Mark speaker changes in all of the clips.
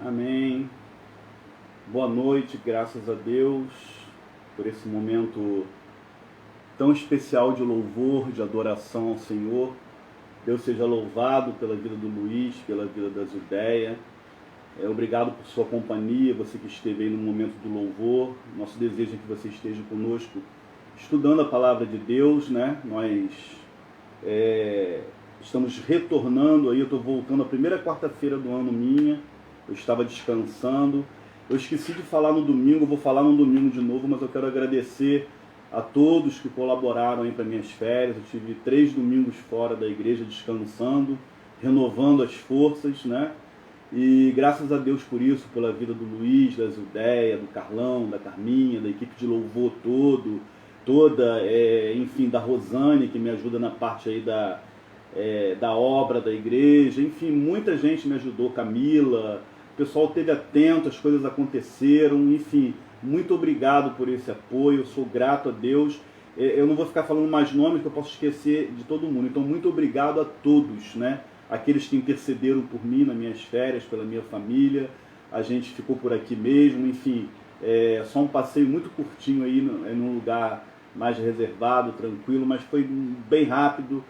Speaker 1: Amém. Boa noite, graças a Deus por esse momento tão especial de louvor, de adoração ao Senhor. Deus seja louvado pela vida do Luiz, pela vida da Zildeia. Obrigado por sua companhia, você que esteve aí no momento do louvor. Nosso desejo é que você esteja conosco estudando a palavra de Deus, né? Nós estamos retornando aí, eu estou voltando a primeira quarta-feira do ano minha. Eu estava descansando. Eu esqueci de falar no domingo, vou falar no domingo de novo, mas eu quero agradecer a todos que colaboraram aí para minhas férias. Eu tive 3 domingos fora da igreja descansando, renovando as forças, né? E graças a Deus por isso, pela vida do Luiz, da Zildeia, do Carlão, da Carminha, da equipe de louvor toda, enfim, da Rosane, que me ajuda na parte aí da obra da igreja, enfim, muita gente me ajudou, Camila. O pessoal esteve atento, as coisas aconteceram, enfim, muito obrigado por esse apoio, eu sou grato a Deus. Eu não vou ficar falando mais nomes que eu posso esquecer de todo mundo, então muito obrigado a todos, né? Aqueles que intercederam por mim nas minhas férias, pela minha família, a gente ficou por aqui mesmo, enfim, só um passeio muito curtinho aí num lugar mais reservado, tranquilo, mas foi bem rápido,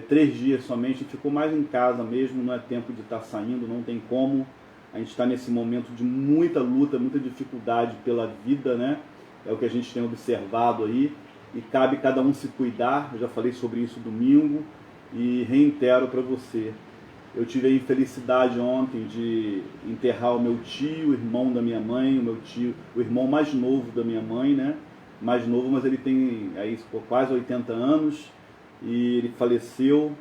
Speaker 1: 3 dias somente, ficou mais em casa mesmo, não é tempo de estar saindo, não tem como. A gente está nesse momento de muita luta, muita dificuldade pela vida, né? É o que a gente tem observado aí. E cabe cada um se cuidar. Eu já falei sobre isso domingo e reitero para você. Eu tive a infelicidade ontem de enterrar o meu tio, o irmão da minha mãe, o irmão mais novo da minha mãe, né? Mais novo, mas ele tem aí quase 80 anos e ele faleceu.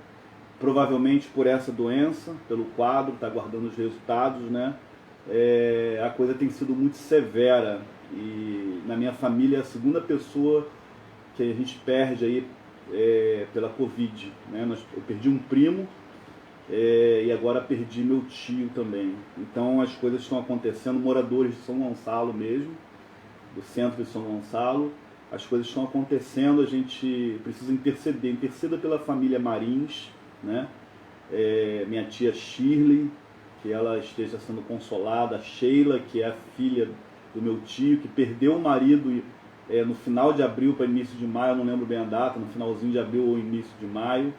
Speaker 1: Provavelmente por essa doença, pelo quadro, está aguardando os resultados, né? A coisa tem sido muito severa e na minha família é a segunda pessoa que a gente perde aí pela Covid, né? Eu perdi um primo e agora perdi meu tio também. Então as coisas estão acontecendo, moradores de São Gonçalo mesmo, do centro de São Gonçalo, as coisas estão acontecendo, a gente precisa interceda pela família Marins, né? Minha tia Shirley, que ela esteja sendo consolada, a Sheila, que é a filha do meu tio, que perdeu o marido no final de abril para início de maio, eu não lembro bem a data, no finalzinho de abril ou início de maio,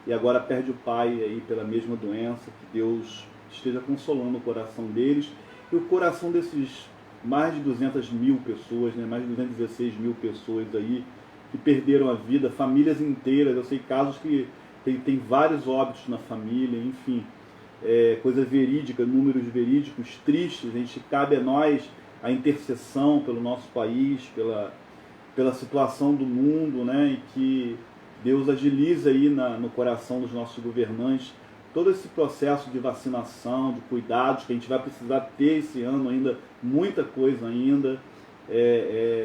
Speaker 1: e agora perde o pai aí pela mesma doença. Que Deus esteja consolando o coração deles e o coração desses mais de 200 mil pessoas, né? Mais de 216 mil pessoas aí que perderam a vida, famílias inteiras. Eu sei casos que tem vários óbitos na família, enfim, coisa verídica, números verídicos, tristes. Cabe a nós a intercessão pelo nosso país, pela situação do mundo, né? E que Deus agilize aí no coração dos nossos governantes todo esse processo de vacinação, de cuidados, que a gente vai precisar ter esse ano ainda, muita coisa ainda.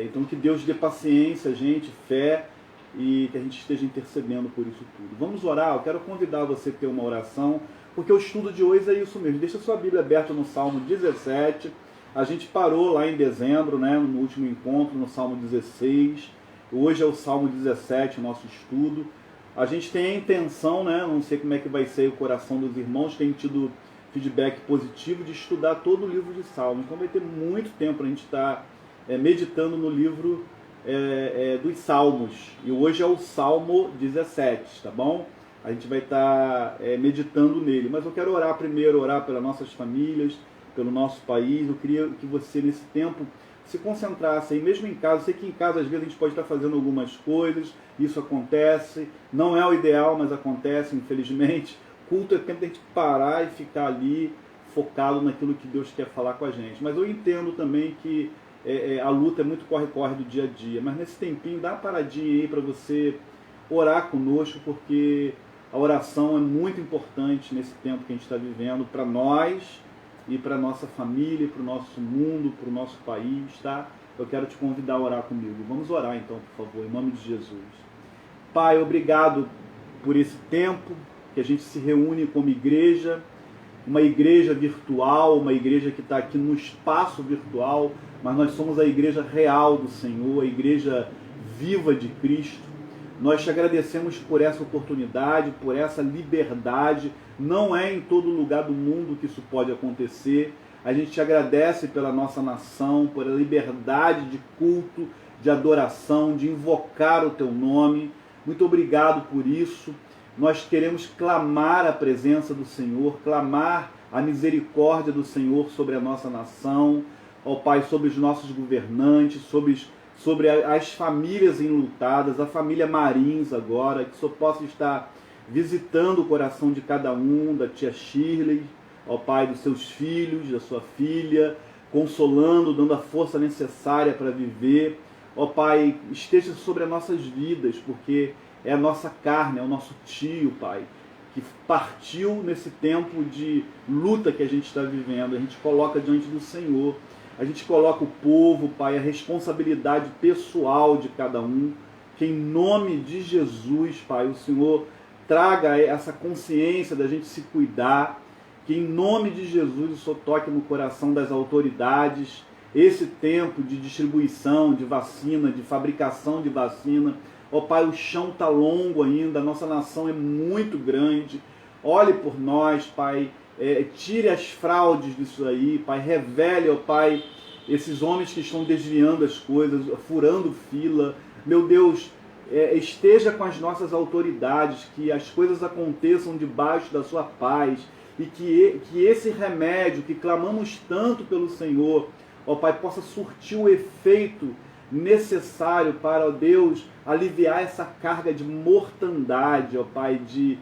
Speaker 1: Então que Deus dê paciência, gente, fé, e que a gente esteja intercedendo por isso tudo. Vamos orar. Eu quero convidar você a ter uma oração, porque o estudo de hoje é isso mesmo. Deixa a sua Bíblia aberta no Salmo 17. A gente parou lá em dezembro, né, no último encontro, no Salmo 16. Hoje é o Salmo 17, o nosso estudo. A gente tem a intenção, né, não sei como é que vai ser o coração dos irmãos, tem tido feedback positivo de estudar todo o livro de Salmos. Então vai ter muito tempo para a gente estar meditando no livro dos Salmos, e hoje é o Salmo 17, tá bom? A gente vai estar meditando nele, mas eu quero orar primeiro, orar pelas nossas famílias, pelo nosso país. Eu queria que você nesse tempo se concentrasse aí, mesmo em casa. Eu sei que em casa às vezes a gente pode estar fazendo algumas coisas, isso acontece, não é o ideal, mas acontece, infelizmente. Culto é tempo de a gente parar e ficar ali focado naquilo que Deus quer falar com a gente, mas eu entendo também que a luta é muito corre-corre do dia a dia, mas nesse tempinho dá uma paradinha aí para você orar conosco, porque a oração é muito importante nesse tempo que a gente está vivendo, para nós e para nossa família, para o nosso mundo, para o nosso país, tá? Eu quero te convidar a orar comigo. Vamos orar então, por favor, em nome de Jesus. Pai, obrigado por esse tempo que a gente se reúne como igreja, uma igreja virtual, uma igreja que está aqui no espaço virtual, mas nós somos a igreja real do Senhor, a igreja viva de Cristo. Nós te agradecemos por essa oportunidade, por essa liberdade. Não é em todo lugar do mundo que isso pode acontecer. A gente te agradece pela nossa nação, por a liberdade de culto, de adoração, de invocar o teu nome. Muito obrigado por isso. Nós queremos clamar a presença do Senhor, clamar a misericórdia do Senhor sobre a nossa nação, ó Pai, sobre os nossos governantes, sobre as famílias enlutadas, a família Marins agora, que só possa estar visitando o coração de cada um, da tia Shirley, ó Pai, dos seus filhos, da sua filha, consolando, dando a força necessária para viver. Ó Pai, esteja sobre as nossas vidas, porque é a nossa carne, é o nosso tio, Pai, que partiu nesse tempo de luta que a gente está vivendo. A gente coloca diante do Senhor. A gente coloca o povo, Pai, a responsabilidade pessoal de cada um, que em nome de Jesus, Pai, o Senhor traga essa consciência da gente se cuidar, que em nome de Jesus o Senhor toque no coração das autoridades, esse tempo de distribuição de vacina, de fabricação de vacina. Ó Pai, o chão está longo ainda, a nossa nação é muito grande. Olhe por nós, Pai. Tire as fraudes disso aí, Pai, revele, ó Pai, esses homens que estão desviando as coisas, furando fila. Meu Deus, esteja com as nossas autoridades, que as coisas aconteçam debaixo da sua paz, e que esse remédio que clamamos tanto pelo Senhor, ó Pai, possa surtir o efeito necessário para, ó Deus, aliviar essa carga de mortandade, ó Pai, de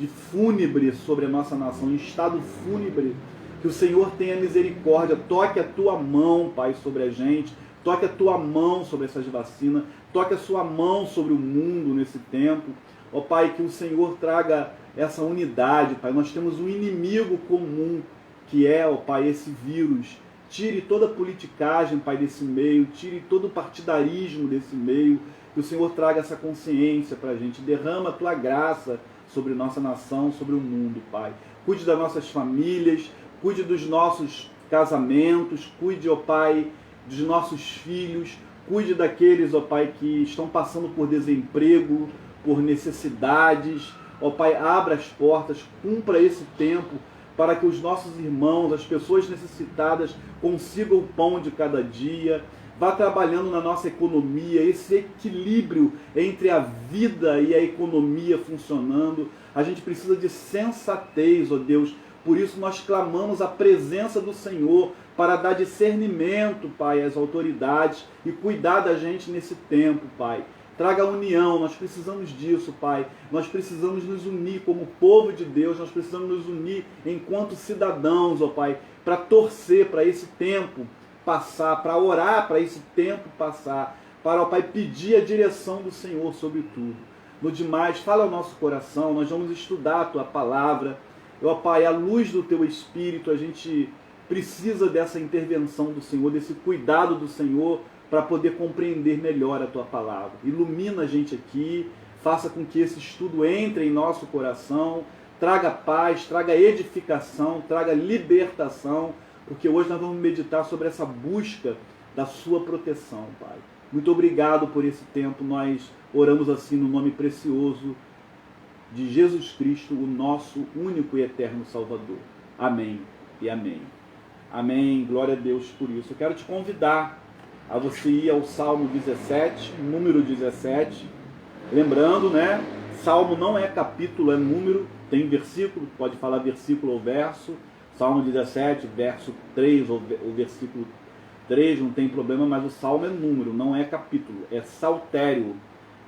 Speaker 1: fúnebre sobre a nossa nação, em estado fúnebre. Que o Senhor tenha misericórdia, toque a tua mão, Pai, sobre a gente, toque a tua mão sobre essas vacinas, toque a sua mão sobre o mundo nesse tempo. Ó Pai, que o Senhor traga essa unidade, Pai. Nós temos um inimigo comum, que é, ó Pai, esse vírus. Tire toda a politicagem, Pai, desse meio, tire todo o partidarismo desse meio, que o Senhor traga essa consciência para a gente, derrama a tua graça sobre nossa nação, sobre o mundo, Pai. Cuide das nossas famílias, cuide dos nossos casamentos, cuide, ó Pai, dos nossos filhos, cuide daqueles, ó Pai, que estão passando por desemprego, por necessidades. Ó Pai, abra as portas, cumpra esse tempo, para que os nossos irmãos, as pessoas necessitadas, consigam o pão de cada dia. Vá trabalhando na nossa economia, esse equilíbrio entre a vida e a economia funcionando. A gente precisa de sensatez, ó Deus. Por isso nós clamamos a presença do Senhor para dar discernimento, Pai, às autoridades e cuidar da gente nesse tempo, Pai. Traga a união, nós precisamos disso, Pai. Nós precisamos nos unir como povo de Deus, nós precisamos nos unir enquanto cidadãos, ó Pai, para torcer para esse tempo passar, para orar para esse tempo passar, para, ó Pai, pedir a direção do Senhor sobre tudo. No demais, fala ao nosso coração, nós vamos estudar a Tua Palavra. Ó Pai, à luz do Teu Espírito, a gente precisa dessa intervenção do Senhor, desse cuidado do Senhor, para poder compreender melhor a Tua Palavra. Ilumina a gente aqui, faça com que esse estudo entre em nosso coração, traga paz, traga edificação, traga libertação, porque hoje nós vamos meditar sobre essa busca da Sua proteção, Pai. Muito obrigado por esse tempo, nós oramos assim no nome precioso de Jesus Cristo, o nosso único e eterno Salvador. Amém e amém. Amém, glória a Deus por isso. Eu quero te convidar a você ir ao Salmo 17, número 17. Lembrando, né? Salmo não é capítulo, é número, tem versículo, pode falar versículo ou verso. Salmo 17, verso 3 ou versículo 3, não tem problema, mas o salmo é número, não é capítulo, é saltério,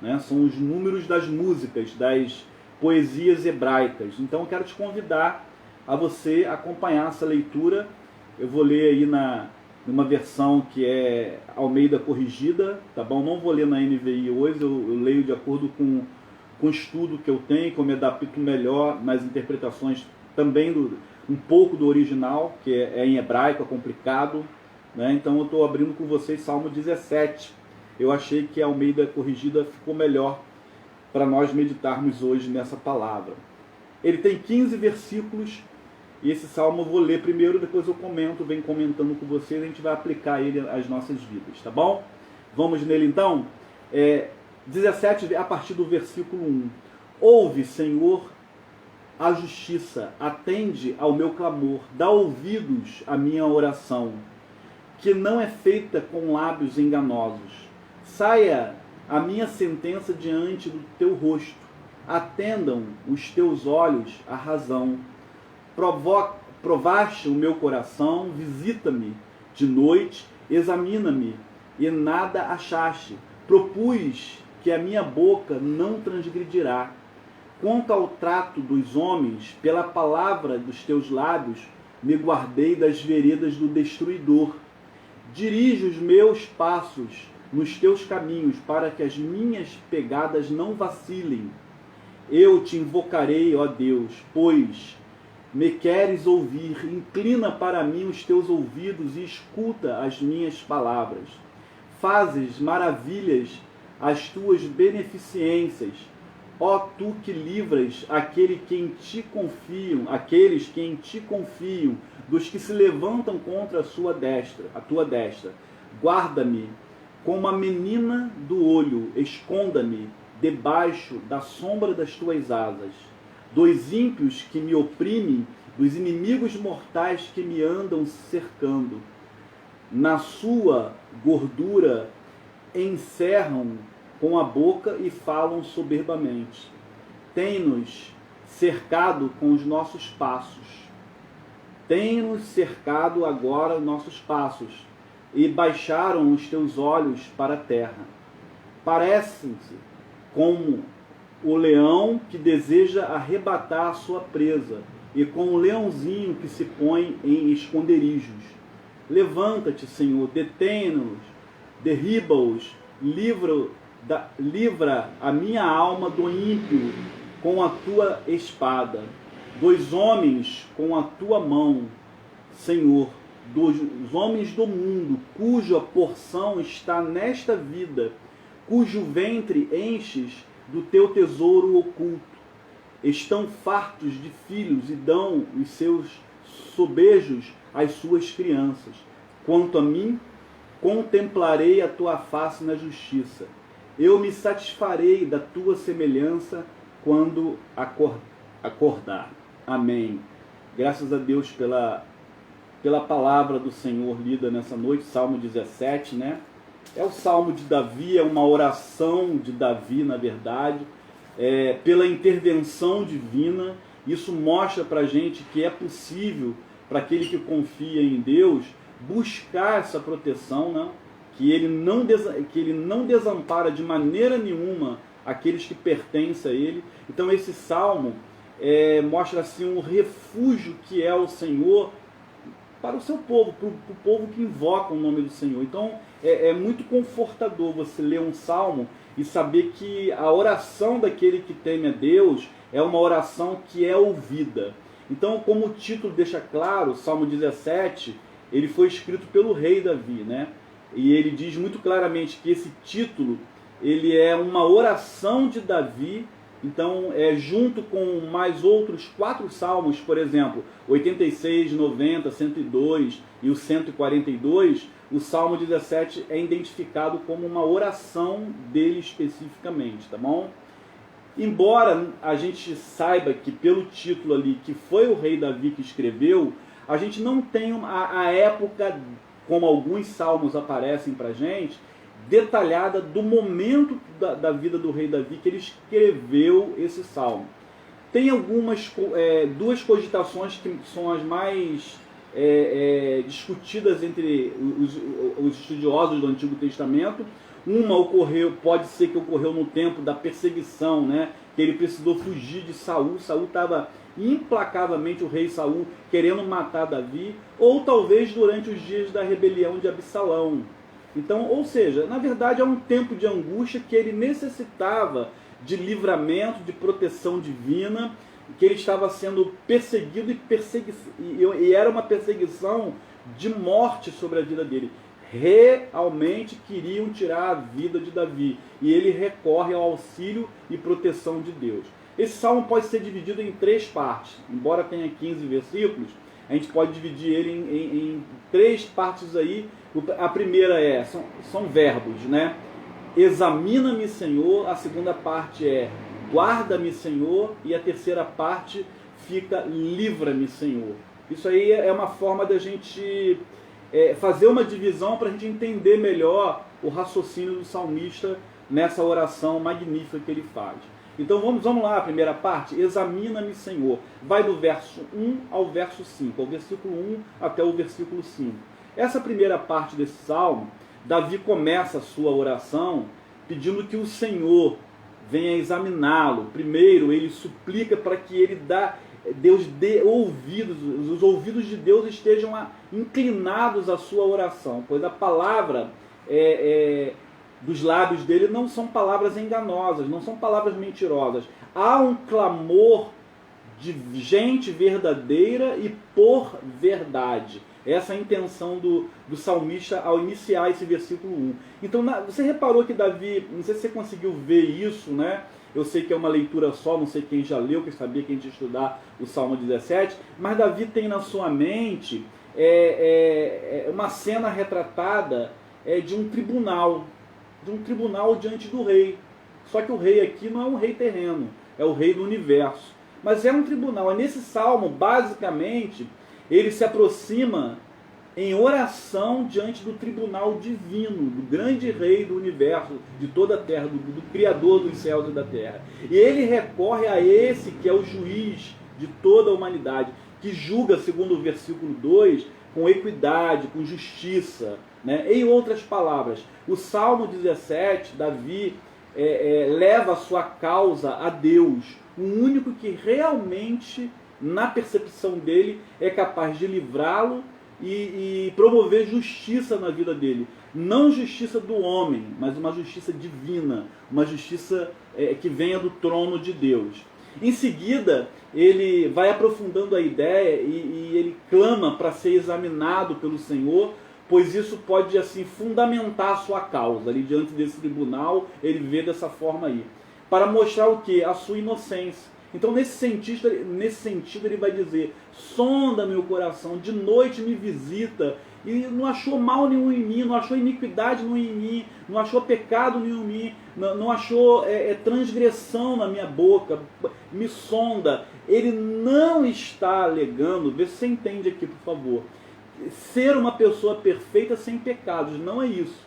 Speaker 1: né? São os números das músicas, das poesias hebraicas. Então eu quero te convidar a você acompanhar essa leitura. Eu vou ler aí numa versão que é Almeida corrigida, tá bom? Não vou ler na NVI hoje, eu leio de acordo com o estudo que eu tenho, como me adapto melhor nas interpretações também um pouco do original, que é em hebraico, é complicado, né? Então eu estou abrindo com vocês Salmo 17. Eu achei que a Almeida corrigida ficou melhor para nós meditarmos hoje nessa palavra. Ele tem 15 versículos, e esse salmo eu vou ler primeiro, depois eu comento, venho comentando com vocês, a gente vai aplicar ele às nossas vidas, tá bom? Vamos nele então? 17, a partir do versículo 1. Ouve, Senhor, a justiça, atende ao meu clamor, dá ouvidos à minha oração, que não é feita com lábios enganosos. Saia a minha sentença diante do teu rosto, atendam os teus olhos à razão. Provaste o meu coração, visita-me de noite, examina-me, e nada achaste. Propus que a minha boca não transgredirá. Quanto ao trato dos homens, pela palavra dos teus lábios, me guardei das veredas do destruidor. Dirige os meus passos nos teus caminhos, para que as minhas pegadas não vacilem. Eu te invocarei, ó Deus, pois me queres ouvir. Inclina para mim os teus ouvidos e escuta as minhas palavras. Fazes maravilhas as tuas beneficências, ó tu que livras aqueles que em ti confiam, dos que se levantam contra a tua destra. Guarda-me como a menina do olho, esconda-me debaixo da sombra das tuas asas. Dos ímpios que me oprimem, dos inimigos mortais que me andam cercando. Na sua gordura encerram com a boca e falam soberbamente. Tem-nos cercado com os nossos passos. Tem-nos cercado agora os nossos passos, e baixaram os teus olhos para a terra. Parecem-se como o leão que deseja arrebatar a sua presa, e com o leãozinho que se põe em esconderijos. Levanta-te, Senhor, detém-nos, derriba-os, livra a minha alma do ímpio com a tua espada, dos homens com a tua mão, Senhor, dos homens do mundo, cuja porção está nesta vida, cujo ventre enches do teu tesouro oculto. Estão fartos de filhos e dão os seus sobejos às suas crianças. Quanto a mim, contemplarei a tua face na justiça. Eu me satisfarei da tua semelhança quando acordar. Amém. Graças a Deus pela palavra do Senhor lida nessa noite, Salmo 17, né? É o Salmo de Davi, é uma oração de Davi, na verdade, pela intervenção divina. Isso mostra para a gente que é possível, para aquele que confia em Deus, buscar essa proteção, né? Que ele não desampara de maneira nenhuma aqueles que pertencem a ele. Então esse Salmo mostra assim um refúgio que é o Senhor para o seu povo, para o povo que invoca o nome do Senhor. Então é muito confortador você ler um Salmo e saber que a oração daquele que teme a Deus é uma oração que é ouvida. Então, como o título deixa claro, Salmo 17, ele foi escrito pelo rei Davi, né? E ele diz muito claramente que esse título ele é uma oração de Davi. Então, junto com mais outros 4 salmos, por exemplo, 86, 90, 102 e o 142, o Salmo 17 é identificado como uma oração dele especificamente, tá bom? Embora a gente saiba que pelo título ali, que foi o rei Davi que escreveu, a gente não tem a época, como alguns salmos aparecem pra gente, detalhada do momento da vida do rei Davi que ele escreveu esse salmo. Tem duas cogitações que são as mais discutidas entre os estudiosos do Antigo Testamento. Uma pode ser que ocorreu no tempo da perseguição, né? Que ele precisou fugir de Saul. Saul estava implacavelmente, o rei Saul, querendo matar Davi, ou talvez durante os dias da rebelião de Absalão. Então, ou seja, na verdade é um tempo de angústia que ele necessitava de livramento, de proteção divina, que ele estava sendo perseguido e era uma perseguição de morte sobre a vida dele. Realmente queriam tirar a vida de Davi e ele recorre ao auxílio e proteção de Deus. Esse salmo pode ser dividido em 3 partes, embora tenha 15 versículos, a gente pode dividir ele em 3 partes aí. A primeira são verbos, né? examina-me, Senhor, a segunda parte é guarda-me, Senhor, e a terceira parte fica livra-me, Senhor. Isso aí é uma forma da gente fazer uma divisão para a gente entender melhor o raciocínio do salmista nessa oração magnífica que ele faz. Então vamos lá, a primeira parte, examina-me, Senhor. Vai do verso 1 ao verso 5, ao versículo 1 até o versículo 5. Essa primeira parte desse salmo, Davi começa a sua oração pedindo que o Senhor venha examiná-lo. Primeiro, ele suplica para que Deus dê ouvidos, os ouvidos de Deus estejam inclinados à sua oração, pois a palavra dos lábios dele não são palavras enganosas, não são palavras mentirosas. Há um clamor de gente verdadeira e por verdade. Essa é a intenção do salmista ao iniciar esse versículo 1. Então, você reparou que Davi, não sei se você conseguiu ver isso, né? Eu sei que é uma leitura só, não sei quem já leu, quem sabia que a gente ia estudar o Salmo 17, mas Davi tem na sua mente uma cena retratada de um tribunal diante do rei. Só que o rei aqui não é um rei terreno, é o rei do universo. Mas é um tribunal. Nesse salmo, basicamente, ele se aproxima em oração diante do tribunal divino, do grande rei do universo, de toda a terra, do Criador dos céus e da terra. E ele recorre a esse que é o juiz de toda a humanidade, que julga, segundo o versículo 2, com equidade, com justiça. Né? Em outras palavras, o Salmo 17, Davi leva a sua causa a Deus, o único que realmente, na percepção dele, é capaz de livrá-lo e promover justiça na vida dele. Não justiça do homem, mas uma justiça divina, uma justiça que venha do trono de Deus. Em seguida, ele vai aprofundando a ideia e ele clama para ser examinado pelo Senhor, pois isso pode assim fundamentar a sua causa. Ali diante desse tribunal, ele vê dessa forma aí. Para mostrar o quê? A sua inocência. Então, nesse sentido, ele vai dizer: sonda meu coração, de noite me visita, e não achou mal nenhum em mim, não achou iniquidade nenhum em mim, não achou pecado nenhum em mim, não achou transgressão na minha boca, me sonda. Ele não está alegando, vê se você entende aqui, por favor, ser uma pessoa perfeita sem pecados, não é isso.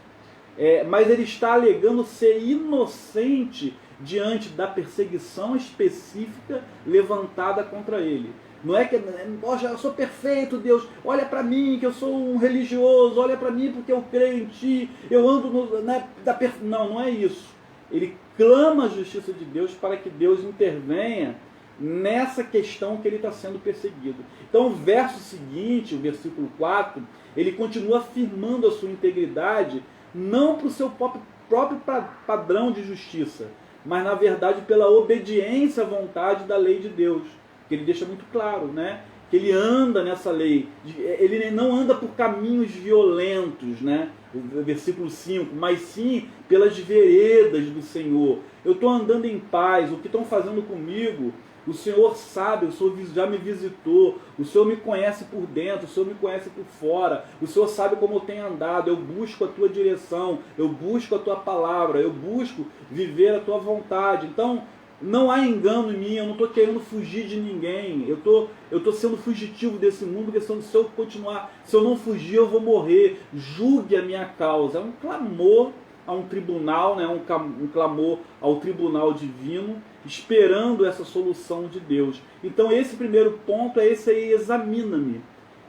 Speaker 1: Mas ele está alegando ser inocente diante da perseguição específica levantada contra ele. Não é que, poxa, eu sou perfeito, Deus, olha para mim que eu sou um religioso, olha para mim porque eu creio em Ti, eu ando não é isso. Ele clama a justiça de Deus para que Deus intervenha nessa questão que ele está sendo perseguido. Então o verso seguinte, o versículo 4, ele continua afirmando a sua integridade, não para o seu próprio padrão de justiça, mas na verdade pela obediência à vontade da lei de Deus, que ele deixa muito claro, né? Que ele anda nessa lei, ele não anda por caminhos violentos, né? O versículo 5, mas sim pelas veredas do Senhor. Eu estou andando em paz, o que estão fazendo comigo, o Senhor sabe, o Senhor já me visitou, o Senhor me conhece por dentro, o Senhor me conhece por fora, o Senhor sabe como eu tenho andado, eu busco a Tua direção, eu busco a Tua palavra, eu busco viver a Tua vontade. Então, não há engano em mim, eu não estou querendo fugir de ninguém, eu estou sendo fugitivo desse mundo, porque se eu continuar, se eu não fugir, eu vou morrer, julgue a minha causa. É um clamor a um tribunal, né? Um clamor ao tribunal divino, esperando essa solução de Deus. Então esse primeiro ponto é esse aí, examina-me.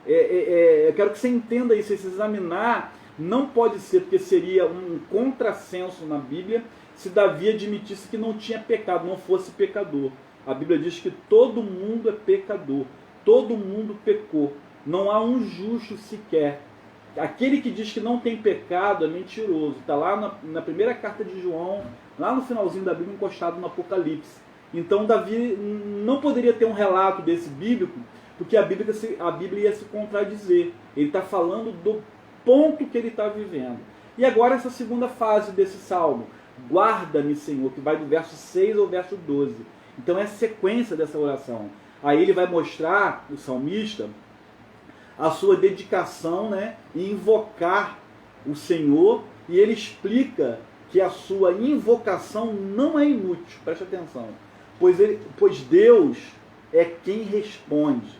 Speaker 1: Eu quero que você entenda isso, esse examinar não pode ser, porque seria um contrassenso na Bíblia, se Davi admitisse que não tinha pecado, não fosse pecador. A Bíblia diz que todo mundo é pecador, todo mundo pecou, não há um justo sequer. Aquele que diz que não tem pecado é mentiroso. Está lá na primeira carta de João, lá no finalzinho da Bíblia, encostado no Apocalipse. Então Davi não poderia ter um relato desse bíblico, porque a Bíblia ia se contradizer. Ele está falando do ponto que ele está vivendo. E agora essa segunda fase desse salmo, guarda-me, Senhor, que vai do verso 6 ao verso 12. Então é a sequência dessa oração. Aí ele vai mostrar, o salmista, a sua dedicação, né, em invocar o Senhor, e ele explica que a sua invocação não é inútil. Preste atenção. Pois Deus é quem responde.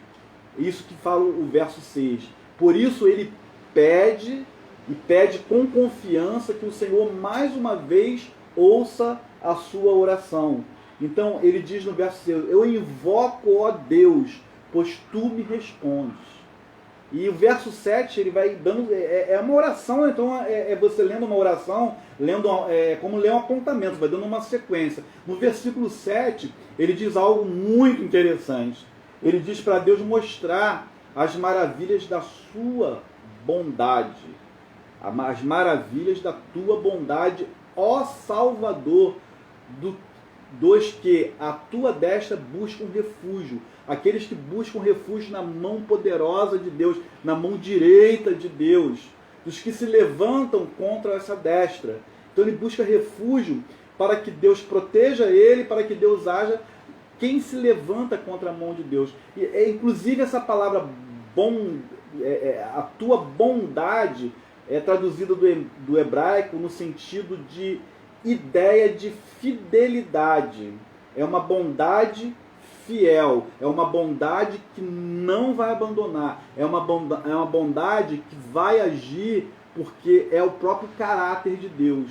Speaker 1: Isso que fala o verso 6. Por isso ele pede, e pede com confiança que o Senhor mais uma vez ouça a sua oração. Então ele diz no verso 6, eu invoco, ó Deus, pois tu me respondes. E o verso 7, ele vai dando, é uma oração, então é você lendo uma oração, como ler um apontamento, vai dando uma sequência. No versículo 7, ele diz algo muito interessante. Ele diz para Deus mostrar as maravilhas da sua bondade. As maravilhas da tua bondade, ó Salvador, dos que a tua destra buscam refúgio. Aqueles que buscam refúgio na mão poderosa de Deus, na mão direita de Deus. Dos que se levantam contra essa destra. Então ele busca refúgio para que Deus proteja ele, para que Deus haja quem se levanta contra a mão de Deus. E, inclusive essa palavra a tua bondade é traduzida do hebraico no sentido de ideia de fidelidade. É uma bondade fiel, é uma bondade que não vai abandonar, é uma bondade que vai agir porque é o próprio caráter de Deus,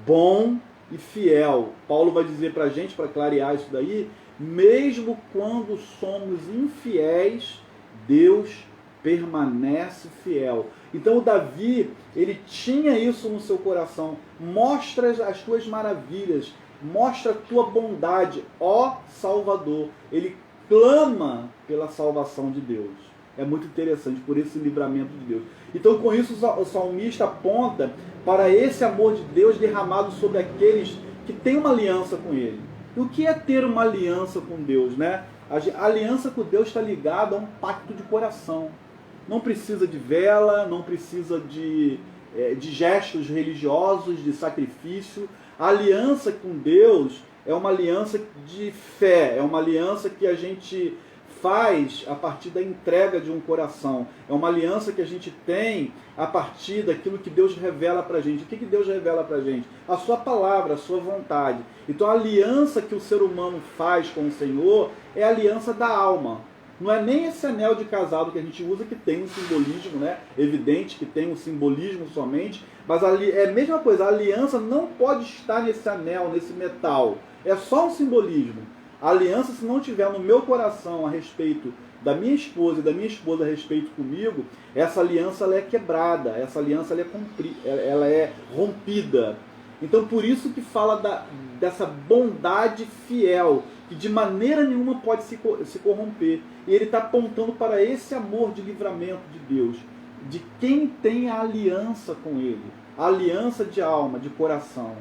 Speaker 1: bom e fiel. Paulo vai dizer para a gente, para clarear isso daí, mesmo quando somos infiéis, Deus permanece fiel. Então o Davi, ele tinha isso no seu coração. Mostra as tuas maravilhas, mostra a tua bondade, ó Salvador. Ele clama pela salvação de Deus. É muito interessante, por esse livramento de Deus. Então com isso o salmista aponta para esse amor de Deus derramado sobre aqueles que têm uma aliança com Ele. E o que é ter uma aliança com Deus, né? A aliança com Deus está ligada a um pacto de coração. Não precisa de vela, não precisa de gestos religiosos, de sacrifício. A aliança com Deus é uma aliança de fé, é uma aliança que a gente faz a partir da entrega de um coração. É uma aliança que a gente tem a partir daquilo que Deus revela para a gente. O que Deus revela para a gente? A sua palavra, a sua vontade. Então a aliança que o ser humano faz com o Senhor é a aliança da alma. Não é nem esse anel de casado que a gente usa, que tem um simbolismo, né? Evidente que tem um simbolismo somente, mas é a mesma coisa, a aliança não pode estar nesse anel, nesse metal. É só um simbolismo. A aliança, se não tiver no meu coração a respeito da minha esposa e da minha esposa a respeito comigo, essa aliança ela é quebrada, essa aliança ela é rompida. Então por isso que fala dessa bondade fiel, que de maneira nenhuma pode se corromper. E ele está apontando para esse amor de livramento de Deus, de quem tem a aliança com Ele, a aliança de alma, de coração.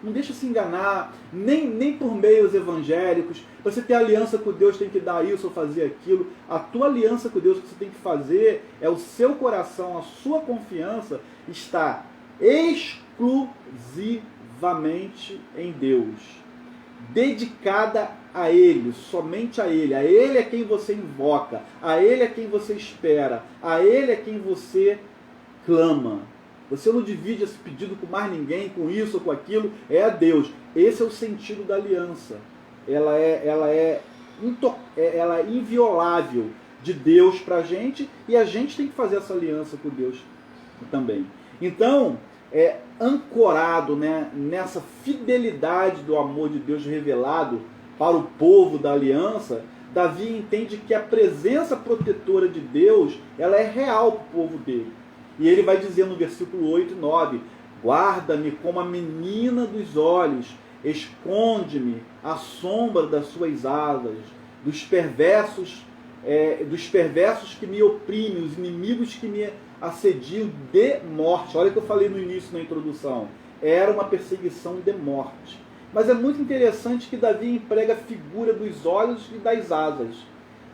Speaker 1: Não deixa se enganar, nem por meios evangélicos. Você ter aliança com Deus tem que dar isso ou fazer aquilo. A tua aliança com Deus que você tem que fazer é o seu coração, a sua confiança está exclusivamente em Deus, dedicada a Ele, somente a Ele. A Ele é quem você invoca, a Ele é quem você espera, a Ele é quem você clama. Você não divide esse pedido com mais ninguém, com isso ou com aquilo, é a Deus. Esse é o sentido da aliança. Ela é inviolável de Deus para a gente, e a gente tem que fazer essa aliança com Deus também. Então, ancorado, né, nessa fidelidade do amor de Deus revelado para o povo da aliança, Davi entende que a presença protetora de Deus ela é real para o povo dele. E ele vai dizer no versículo 8 e 9, guarda-me como a menina dos olhos, esconde-me à sombra das suas asas, dos perversos que me oprimem, os inimigos que me assediam de morte. Olha o que eu falei no início, na introdução. Era uma perseguição de morte. Mas é muito interessante que Davi emprega a figura dos olhos e das asas.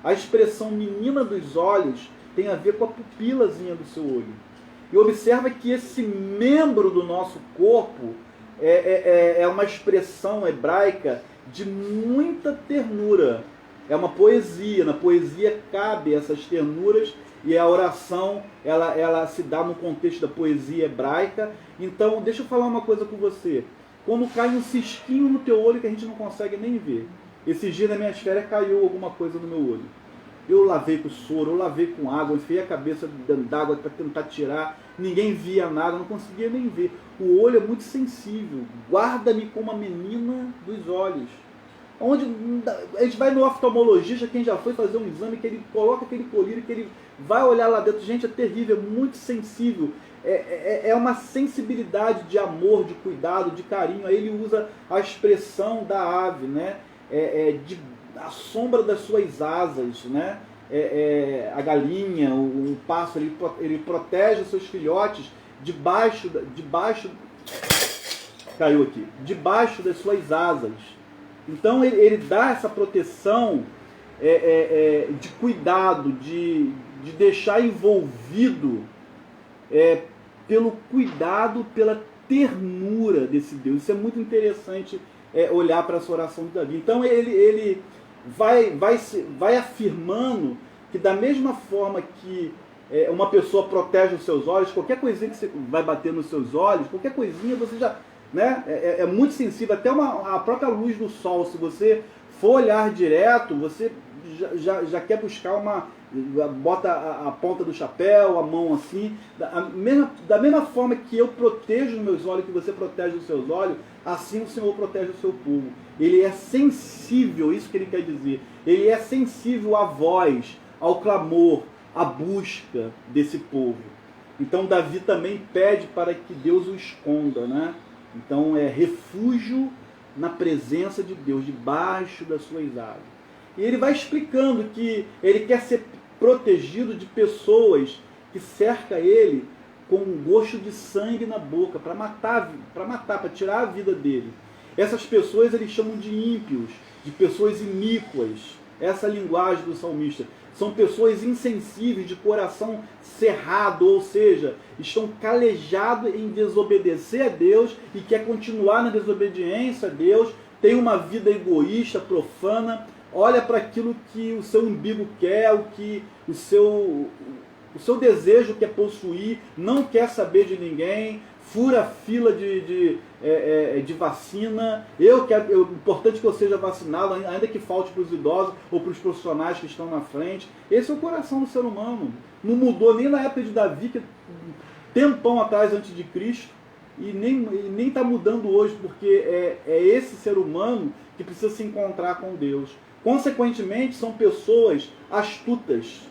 Speaker 1: A expressão menina dos olhos tem a ver com a pupilazinha do seu olho. E observa que esse membro do nosso corpo é uma expressão hebraica de muita ternura. É uma poesia. Na poesia cabe essas ternuras e a oração ela se dá no contexto da poesia hebraica. Então, deixa eu falar uma coisa com você. Quando cai um cisquinho no teu olho que a gente não consegue nem ver. Esses dias nas minhas férias caiu alguma coisa no meu olho. Eu lavei com soro, eu lavei com água, enfiei a cabeça dentro d'água para tentar tirar, ninguém via nada, não conseguia nem ver. O olho é muito sensível, guarda-me como a menina dos olhos. Onde a gente vai no oftalmologista, quem já foi fazer um exame, que ele coloca aquele colírio, que ele vai olhar lá dentro, gente, é terrível, é muito sensível. É uma sensibilidade de amor, de cuidado, de carinho. Aí ele usa a expressão da ave, né? A sombra das suas asas, né? A galinha, o pássaro, ele protege os seus filhotes debaixo caiu aqui, debaixo das suas asas. Então ele dá essa proteção de cuidado, de deixar envolvido pelo cuidado, pela ternura desse Deus. Isso é muito interessante olhar para essa oração de Davi. Então ele vai afirmando que da mesma forma que uma pessoa protege os seus olhos, qualquer coisinha que você vai bater nos seus olhos, qualquer coisinha você já... Né? É muito sensível, até a própria luz do sol, se você for olhar direto, você já quer buscar bota a ponta do chapéu, a mão assim, da mesma forma que eu protejo os meus olhos, que você protege os seus olhos, assim o Senhor protege o seu povo. Ele é sensível, isso que ele quer dizer, ele é sensível à voz, ao clamor, à busca desse povo. Então Davi também pede para que Deus o esconda, né? Então é refúgio na presença de Deus, debaixo das suas asas. E ele vai explicando que ele quer ser protegido de pessoas que cercam ele com um gosto de sangue na boca, para matar, para tirar a vida dele. Essas pessoas eles chamam de ímpios, de pessoas iníquas. Essa é a linguagem do salmista. São pessoas insensíveis, de coração cerrado, ou seja, estão calejados em desobedecer a Deus e quer continuar na desobediência a Deus, tem uma vida egoísta, profana, olha para aquilo que o seu umbigo quer, o que o seu desejo quer possuir, não quer saber de ninguém, fura a fila de vacina, o importante é que eu seja vacinado, ainda que falte para os idosos ou para os profissionais que estão na frente. Esse é o coração do ser humano. Não mudou nem na época de Davi, que tempão atrás antes de Cristo, e nem está mudando hoje, porque é esse ser humano que precisa se encontrar com Deus. Consequentemente, são pessoas astutas,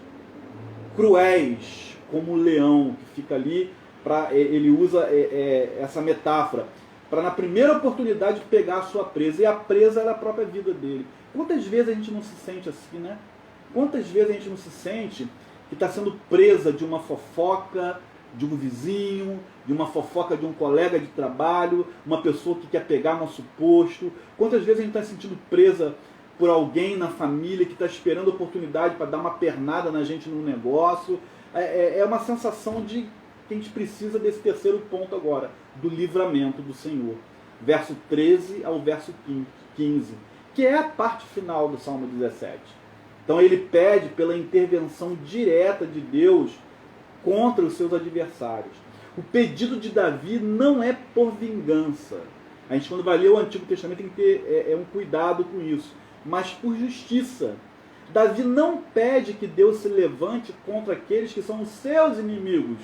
Speaker 1: cruéis, como o leão que fica ali. Ele usa essa metáfora para, na primeira oportunidade, pegar a sua presa. E a presa é a própria vida dele. Quantas vezes a gente não se sente assim, né? Quantas vezes a gente não se sente que está sendo presa de uma fofoca de um vizinho, de uma fofoca de um colega de trabalho, uma pessoa que quer pegar nosso posto? Quantas vezes a gente está se sentindo presa por alguém na família que está esperando a oportunidade para dar uma pernada na gente num negócio? É uma sensação de que a gente precisa desse terceiro ponto agora, do livramento do Senhor. Verso 13 ao verso 15, que é a parte final do Salmo 17. Então ele pede pela intervenção direta de Deus contra os seus adversários. O pedido de Davi não é por vingança. A gente, quando vai ler o Antigo Testamento, tem que ter um cuidado com isso. Mas por justiça. Davi não pede que Deus se levante contra aqueles que são os seus inimigos,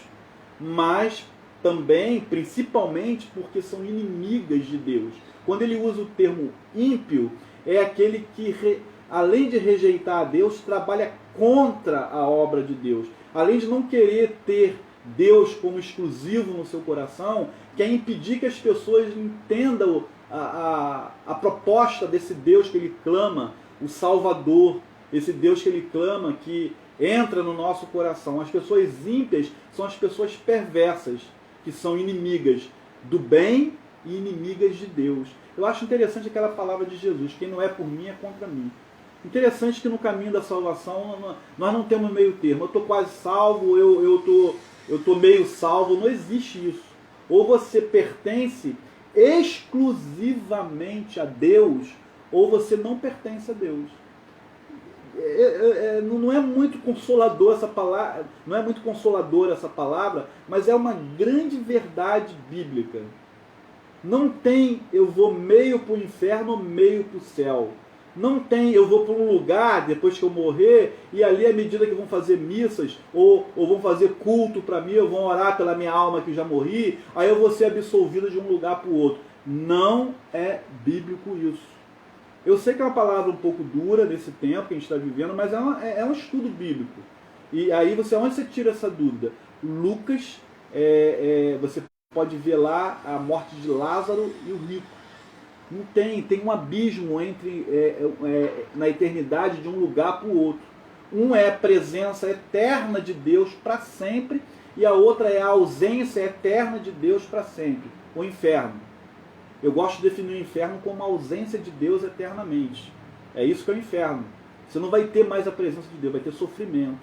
Speaker 1: mas também, principalmente, porque são inimigas de Deus. Quando ele usa o termo ímpio, é aquele que, além de rejeitar a Deus, trabalha contra a obra de Deus. Além de não querer ter Deus como exclusivo no seu coração, quer impedir que as pessoas entendam a proposta desse Deus que ele clama, o Salvador, esse Deus que ele clama, que entra no nosso coração. As pessoas ímpias são as pessoas perversas, que são inimigas do bem e inimigas de Deus. Eu acho interessante aquela palavra de Jesus: quem não é por mim é contra mim. Interessante que no caminho da salvação nós não temos meio termo. Eu estou quase salvo, eu estou meio salvo. Não existe isso. Ou você pertence exclusivamente a Deus, ou você não pertence a Deus. não é muito consolador essa palavra, não é muito consoladora essa palavra, mas é uma grande verdade bíblica. Não tem eu vou meio para o inferno, meio para o céu. Não tem eu vou para um lugar depois que eu morrer e ali à medida que vão fazer missas ou vão fazer culto para mim, ou vão orar pela minha alma que já morri, aí eu vou ser absolvido de um lugar para o outro. Não é bíblico isso. Eu sei que é uma palavra um pouco dura nesse tempo que a gente está vivendo, mas é um estudo bíblico. E aí onde você tira essa dúvida? Lucas, você pode ver lá a morte de Lázaro e o rico. Não tem um abismo entre na eternidade de um lugar para o outro. Um é a presença eterna de Deus para sempre e a outra é a ausência eterna de Deus para sempre, o inferno. Eu gosto de definir o inferno como a ausência de Deus eternamente. É isso que é o inferno. Você não vai ter mais a presença de Deus, vai ter sofrimento.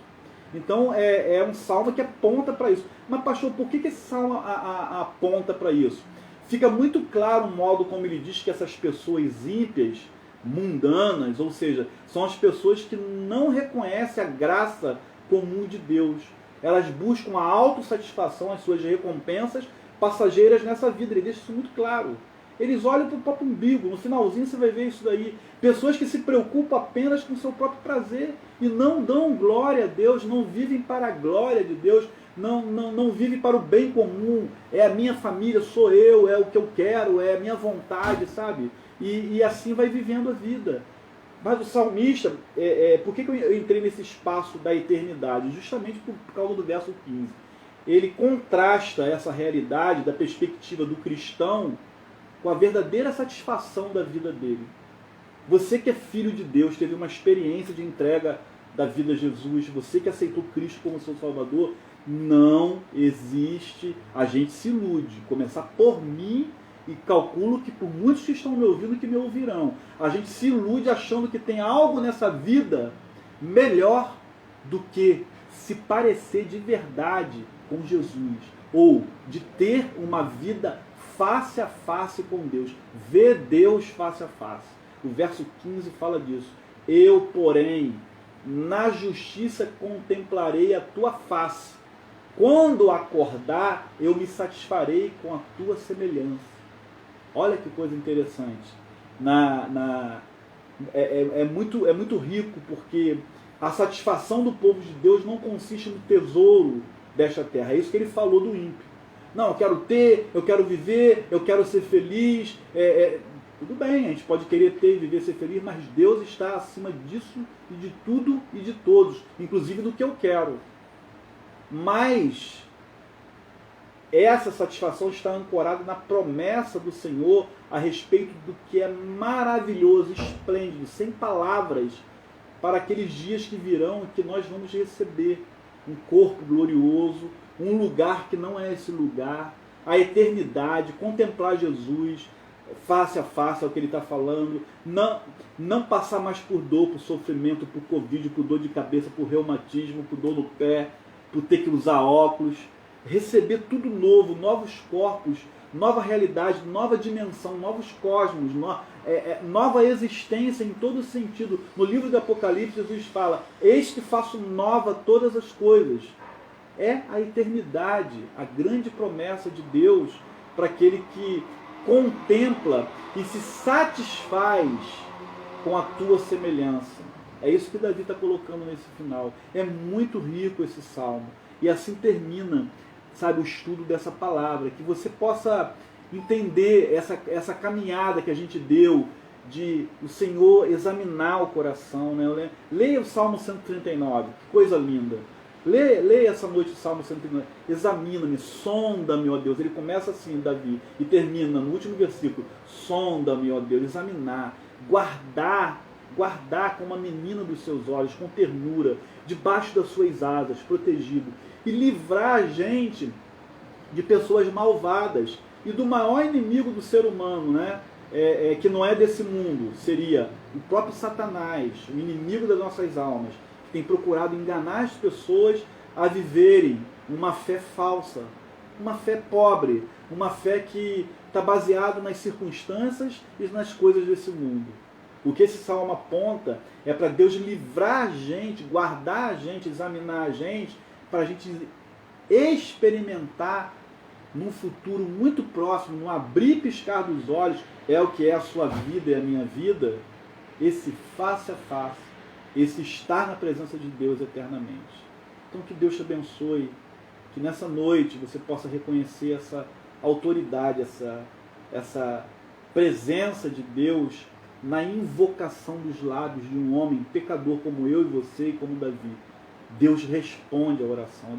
Speaker 1: Então é um salmo que aponta para isso. Mas pastor, por que esse salmo aponta para isso? Fica muito claro o modo como ele diz que essas pessoas ímpias, mundanas, ou seja, são as pessoas que não reconhecem a graça comum de Deus. Elas buscam a autossatisfação, as suas recompensas passageiras nessa vida. Ele deixa isso muito claro. Eles olham para o próprio umbigo. No finalzinho você vai ver isso daí. Pessoas que se preocupam apenas com o seu próprio prazer e não dão glória a Deus, não vivem para a glória de Deus, não vivem para o bem comum. É a minha família, sou eu, é o que eu quero, é a minha vontade, sabe? E assim vai vivendo a vida. Mas o salmista, por que eu entrei nesse espaço da eternidade? Justamente por causa do verso 15. Ele contrasta essa realidade da perspectiva do cristão com a verdadeira satisfação da vida dele. Você que é filho de Deus, teve uma experiência de entrega da vida a Jesus, você que aceitou Cristo como seu Salvador, não existe, a gente se ilude, começar por mim e calculo que por muitos que estão me ouvindo que me ouvirão, a gente se ilude achando que tem algo nessa vida melhor do que se parecer de verdade com Jesus, ou de ter uma vida face a face com Deus, ver Deus face a face. O verso 15 fala disso. Eu, porém, na justiça contemplarei a tua face. Quando acordar, eu me satisfarei com a tua semelhança. Olha que coisa interessante. É muito rico, porque a satisfação do povo de Deus não consiste no tesouro desta terra. É isso que ele falou do ímpio. Não, eu quero ter, eu quero viver, eu quero ser feliz. Tudo bem, a gente pode querer ter, viver, ser feliz, mas Deus está acima disso e de tudo e de todos, inclusive do que eu quero. Mas essa satisfação está ancorada na promessa do Senhor a respeito do que é maravilhoso, esplêndido, sem palavras, para aqueles dias que virão e que nós vamos receber um corpo glorioso, um lugar que não é esse lugar, a eternidade, contemplar Jesus face a face, é o que ele está falando, não passar mais por dor, por sofrimento, por Covid, por dor de cabeça, por reumatismo, por dor no pé, por ter que usar óculos, receber tudo novo, novos corpos, nova realidade, nova dimensão, novos cosmos, nova existência em todo sentido. No livro do Apocalipse, Jesus fala: eis que faço nova todas as coisas. É a eternidade, a grande promessa de Deus para aquele que contempla e se satisfaz com a tua semelhança. É isso que Davi está colocando nesse final. É muito rico esse salmo. E assim termina, sabe, o estudo dessa palavra. Que você possa entender essa caminhada que a gente deu de o Senhor examinar o coração. Né? Leia o Salmo 139, que coisa linda. Leia essa noite o Salmo 139. Examina-me, sonda-me, ó Deus. Ele começa assim, Davi, e termina no último versículo: sonda-me, ó Deus. Examinar, guardar como uma menina dos seus olhos, com ternura, debaixo das suas asas, protegido, e livrar a gente de pessoas malvadas e do maior inimigo do ser humano, né? Que não é desse mundo, seria o próprio Satanás, o inimigo das nossas almas, que tem procurado enganar as pessoas a viverem uma fé falsa, uma fé pobre, uma fé que está baseada nas circunstâncias e nas coisas desse mundo. O que esse salmo aponta é para Deus livrar a gente, guardar a gente, examinar a gente, para a gente experimentar num futuro muito próximo, num abrir e piscar dos olhos, é o que é a sua vida e a minha vida, esse face a face, esse estar na presença de Deus eternamente. Então que Deus te abençoe, que nessa noite você possa reconhecer essa autoridade, essa presença de Deus na invocação dos lábios de um homem pecador como eu e você e como Davi. Deus responde à oração,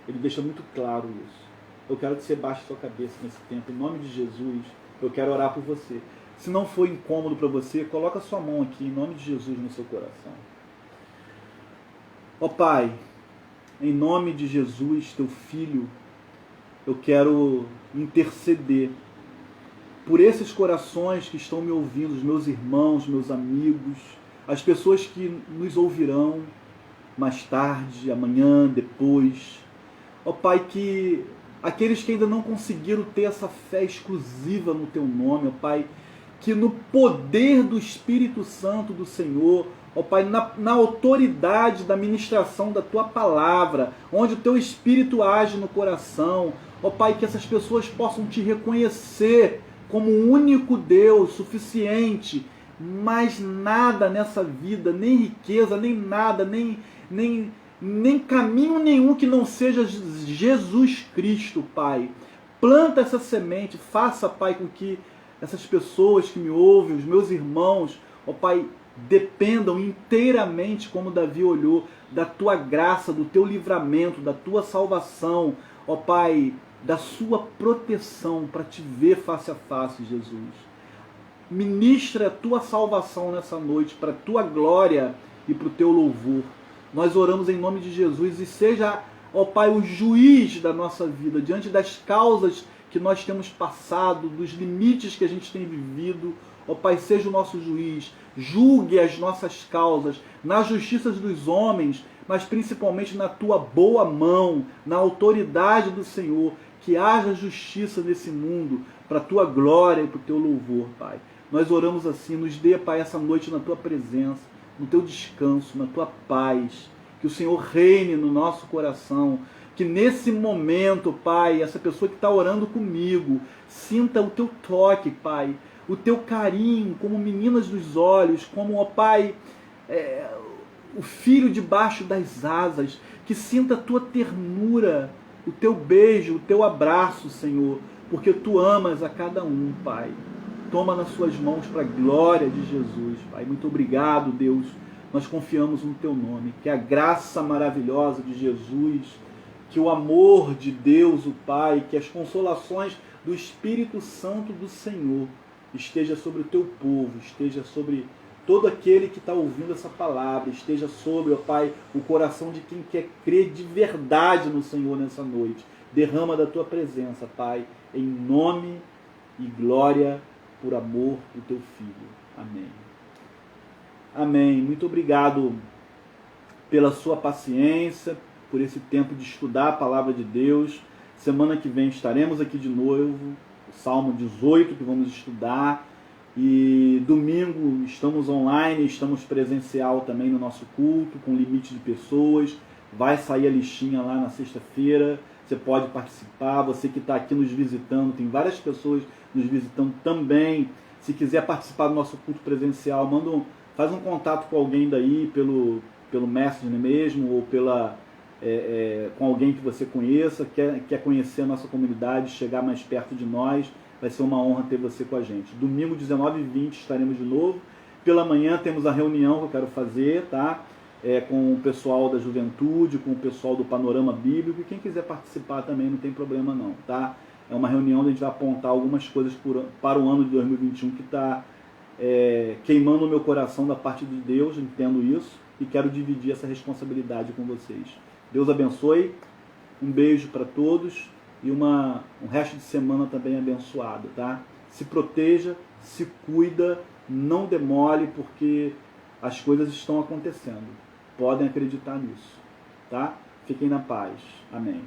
Speaker 1: ele deixa muito claro isso. Eu quero que você baixe sua cabeça nesse tempo, em nome de Jesus, eu quero orar por você. Se não for incômodo para você, coloca a sua mão aqui, em nome de Jesus, no seu coração. Ó Pai, em nome de Jesus, teu Filho, eu quero interceder por esses corações que estão me ouvindo, os meus irmãos, meus amigos, as pessoas que nos ouvirão mais tarde, amanhã, depois. Ó Pai, que aqueles que ainda não conseguiram ter essa fé exclusiva no Teu nome, ó Pai, que no poder do Espírito Santo do Senhor, ó Pai, na autoridade da ministração da Tua palavra, onde o Teu Espírito age no coração, ó Pai, que essas pessoas possam Te reconhecer como o único Deus suficiente, mas nada nessa vida, nem riqueza, nem nada, nem caminho nenhum que não seja Jesus Cristo, Pai. Planta essa semente, faça, Pai, com que essas pessoas que me ouvem, os meus irmãos, ó Pai, dependam inteiramente, como Davi olhou, da Tua graça, do Teu livramento, da Tua salvação, ó Pai, da Sua proteção para Te ver face a face, Jesus. Ministra a Tua salvação nessa noite, para a Tua glória e para o Teu louvor. Nós oramos em nome de Jesus e seja, ó Pai, o juiz da nossa vida, diante das causas que nós temos passado, dos limites que a gente tem vivido. Ó Pai, seja o nosso juiz, julgue as nossas causas na justiça dos homens, mas principalmente na Tua boa mão, na autoridade do Senhor, que haja justiça nesse mundo, para a Tua glória e para o Teu louvor, Pai. Nós oramos assim, nos dê, Pai, essa noite na Tua presença, no Teu descanso, na Tua paz, que o Senhor reine no nosso coração, que nesse momento, Pai, essa pessoa que está orando comigo, sinta o Teu toque, Pai, o Teu carinho, como meninas dos olhos, como, ó Pai, o filho debaixo das asas, que sinta a Tua ternura, o Teu beijo, o Teu abraço, Senhor, porque Tu amas a cada um, Pai. Toma nas Suas mãos para a glória de Jesus, Pai. Muito obrigado, Deus. Nós confiamos no Teu nome. Que a graça maravilhosa de Jesus, que o amor de Deus, o Pai, que as consolações do Espírito Santo do Senhor esteja sobre o Teu povo, esteja sobre todo aquele que está ouvindo essa palavra, esteja sobre, ó Pai, o coração de quem quer crer de verdade no Senhor nessa noite. Derrama da Tua presença, Pai, em nome e glória por amor do Teu Filho. Amém. Amém. Muito obrigado pela sua paciência, por esse tempo de estudar a palavra de Deus. Semana que vem estaremos aqui de novo, o Salmo 18 que vamos estudar. E domingo estamos online, estamos presencial também no nosso culto, com limite de pessoas. Vai sair a listinha lá na sexta-feira. Você pode participar. Você que está aqui nos visitando, tem várias pessoas nos visitando também. Se quiser participar do nosso culto presencial, faz um contato com alguém daí, pelo Messenger mesmo, ou com alguém que você conheça, quer conhecer a nossa comunidade, chegar mais perto de nós. Vai ser uma honra ter você com a gente. Domingo, 19h20, estaremos de novo. Pela manhã temos a reunião que eu quero fazer, tá? Com o pessoal da juventude, com o pessoal do Panorama Bíblico. E quem quiser participar também não tem problema não, tá? É uma reunião onde a gente vai apontar algumas coisas para o ano de 2021 que está queimando o meu coração da parte de Deus, entendo isso, e quero dividir essa responsabilidade com vocês. Deus abençoe, um beijo para todos e um resto de semana também abençoado, tá? Se proteja, se cuida, não demole, porque as coisas estão acontecendo. Podem acreditar nisso, tá? Fiquem na paz. Amém.